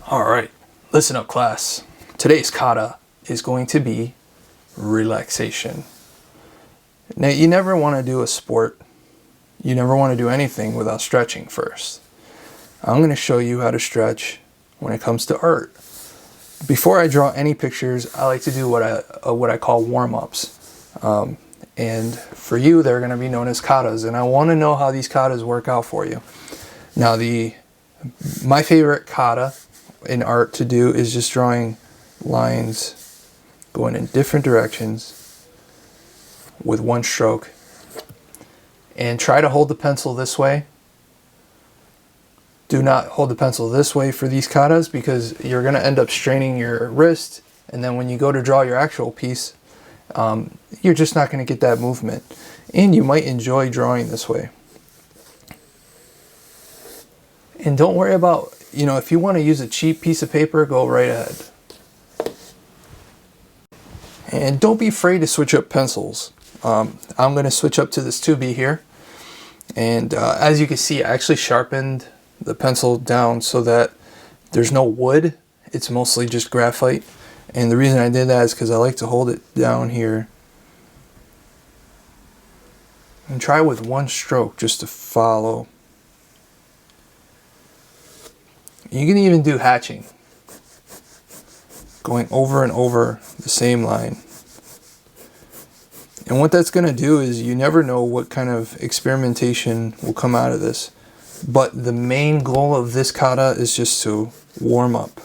Alright, listen up class. Today's kata is going to be relaxation. Now you never want to do a sport, you never want to do anything without stretching first. I'm going to show you how to stretch when it comes to art. Before I draw any pictures, I like to do what I call warm-ups. And for you, they're going to be known as katas, and I want to know how these katas work out for you. Now my favorite kata in art to do is just drawing lines going in different directions with one stroke, and try to hold the pencil this way. Do not hold the pencil this way for these katas because you're going to end up straining your wrist, and then when you go to draw your actual piece, you're just not going to get that movement, and you might enjoy drawing this way. And don't worry about, if you want to use a cheap piece of paper, go right ahead. And don't be afraid to switch up pencils. I'm going to switch up to this 2B here. And as you can see, I actually sharpened the pencil down so that there's no wood. It's mostly just graphite. And the reason I did that is because I like to hold it down here. And try with one stroke just to follow. You can even do hatching, going over and over the same line. And what that's going to do is you never know what kind of experimentation will come out of this. But the main goal of this kata is just to warm up.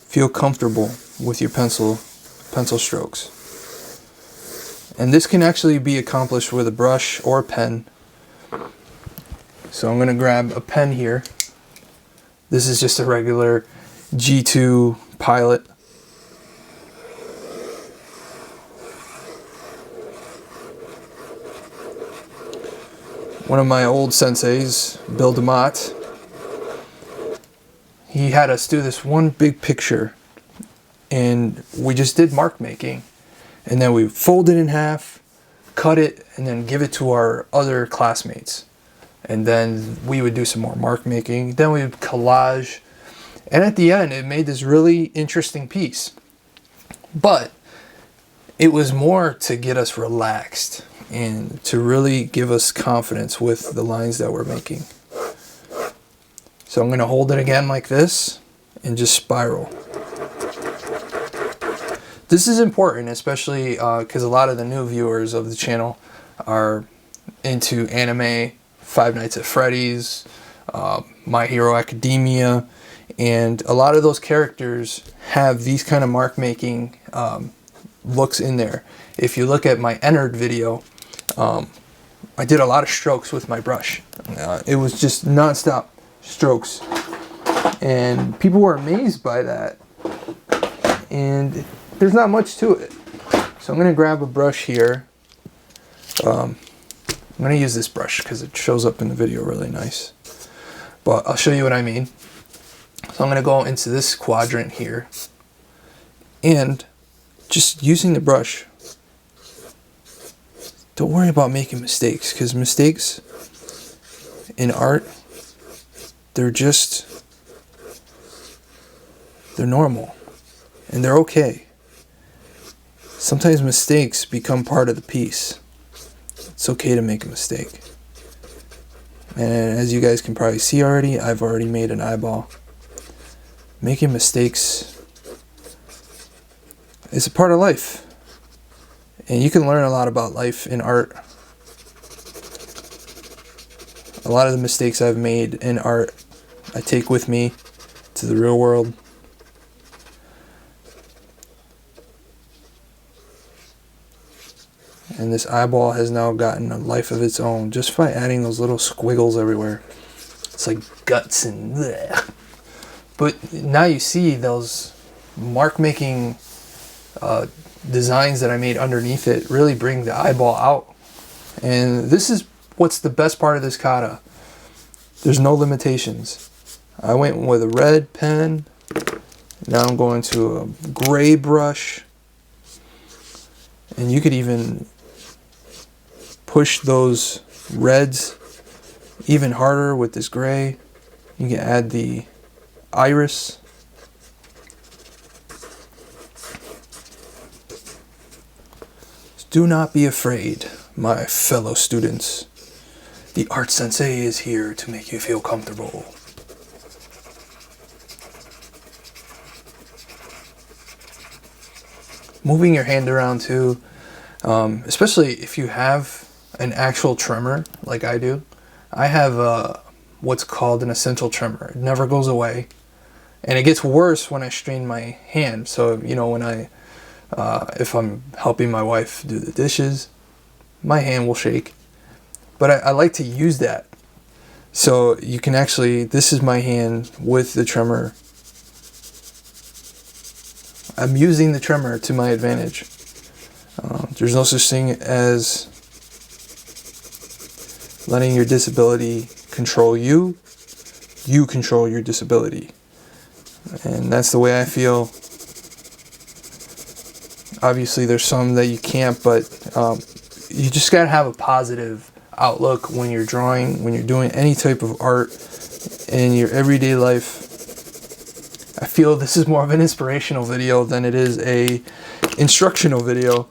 Feel comfortable with your pencil strokes. And this can actually be accomplished with a brush or a pen. So I'm going to grab a pen here. This is just a regular G2 Pilot. One of my old senseis, Bill DeMott, he had us do this one big picture, and we just did mark making, and then we fold it in half, cut it, and then give it to our other classmates. And then we would do some more mark making, then we would collage, and at the end it made this really interesting piece. But it was more to get us relaxed and to really give us confidence with the lines that we're making. So I'm going to hold it again like this and just spiral. This is important, especially because a lot of the new viewers of the channel are into anime, Five Nights at Freddy's, My Hero Academia, and a lot of those characters have these kind of mark making looks in there. If you look at my Entered video, I did a lot of strokes with my brush. It was just non-stop strokes, and people were amazed by that, and there's not much to it. So I'm going to grab a brush here. I'm going to use this brush because it shows up in the video really nice. But I'll show you what I mean. So I'm going to go into this quadrant here. And just using the brush. Don't worry about making mistakes, because mistakes in art, they're normal. And they're okay. Sometimes mistakes become part of the piece. It's okay to make a mistake. And as you guys can probably see already, I've already made an eyeball. Making mistakes is a part of life. And you can learn a lot about life in art. A lot of the mistakes I've made in art, I take with me to the real world. And this eyeball has now gotten a life of its own just by adding those little squiggles everywhere. It's like guts and bleh. But now you see those mark making designs that I made underneath it really bring the eyeball out. And this is what's the best part of this kata. There's no limitations. I went with a red pen. Now I'm going to a gray brush. And you could even push those reds even harder with this gray. You can add the iris. Do not be afraid, my fellow students. The art sensei is here to make you feel comfortable. Moving your hand around too, especially if you have an actual tremor like I do. I have what's called an essential tremor. It never goes away, and it gets worse when I strain my hand. So when if I'm helping my wife do the dishes, my hand will shake. But I like to use that. So you can actually, this is my hand with the tremor. I'm using the tremor to my advantage. There's no such thing as letting your disability control you. You control your disability. And that's the way I feel. Obviously, there's some that you can't, but you just got to have a positive outlook when you're drawing, when you're doing any type of art in your everyday life. I feel this is more of an inspirational video than it is a instructional video,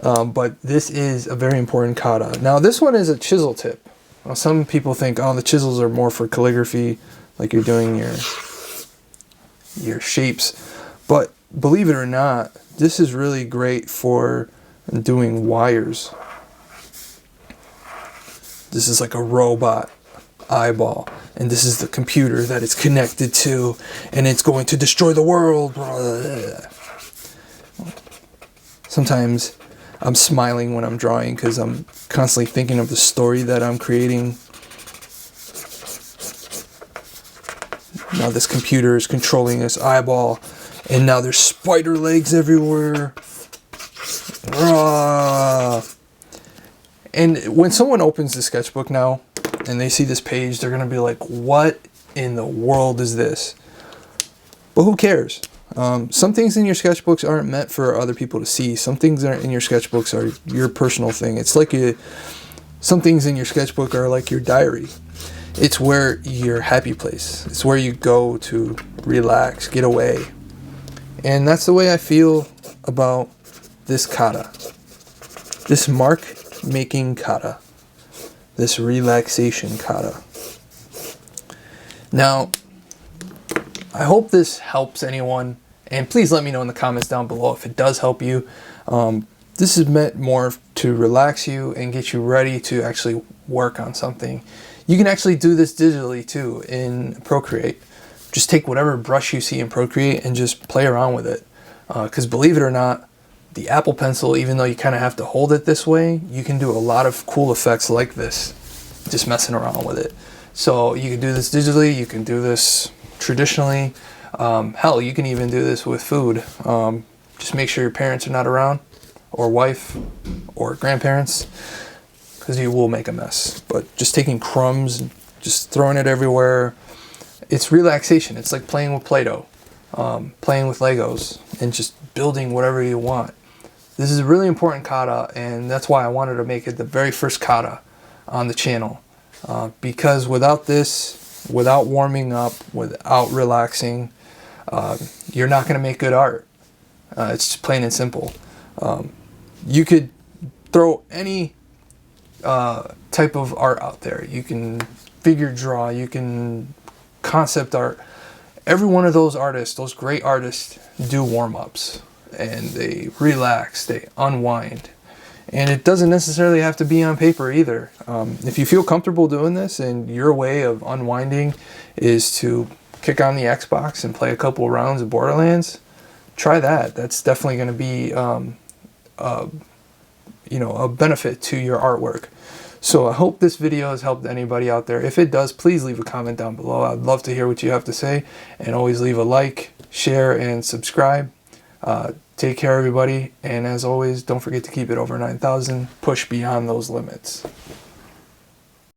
but this is a very important kata. Now this one is a chisel tip. Now, some people think, oh, the chisels are more for calligraphy, like you're doing your shapes, but believe it or not, this is really great for doing wires. This is like a robot eyeball, and this is the computer that it's connected to, and it's going to destroy the world. Sometimes I'm smiling when I'm drawing because I'm constantly thinking of the story that I'm creating. Now this computer is controlling this eyeball, and now there's spider legs everywhere. And when someone opens the sketchbook now and they see this page, they're going to be like, what in the world is this? But who cares? Some things in your sketchbooks aren't meant for other people to see. Some things that are in your sketchbooks are your personal thing. It's like some things in your sketchbook are like your diary. It's where your happy place. It's where you go to relax, get away. And that's the way I feel about this kata. This mark-making kata. This relaxation kata. Now, I hope this helps anyone. And please let me know in the comments down below if it does help you. This is meant more to relax you and get you ready to actually work on something. You can actually do this digitally too in Procreate. Just take whatever brush you see in Procreate and just play around with it. Because believe it or not, the Apple Pencil, even though you kind of have to hold it this way, you can do a lot of cool effects like this, just messing around with it. So you can do this digitally, you can do this traditionally. Hell, you can even do this with food. Just make sure your parents are not around, or wife, or grandparents, because you will make a mess. But just taking crumbs and just throwing it everywhere, it's relaxation. It's like playing with Play-Doh, playing with Legos, and just building whatever you want. This is a really important kata, and that's why I wanted to make it the very first kata on the channel. Because without this, without warming up, without relaxing, you're not going to make good art. It's just plain and simple. You could throw any type of art out there. You can figure draw, you can concept art. Every one of those artists, those great artists, do warm-ups. And they relax, they unwind. And it doesn't necessarily have to be on paper either. If you feel comfortable doing this and your way of unwinding is to kick on the Xbox and play a couple rounds of Borderlands, try that. That's definitely going to be a benefit to your artwork. So I hope this video has helped anybody out there. If it does, please leave a comment down below. I'd love to hear what you have to say. And always leave a like, share, and subscribe. Take care, everybody, and as always, don't forget to keep it over 9,000. Push beyond those limits.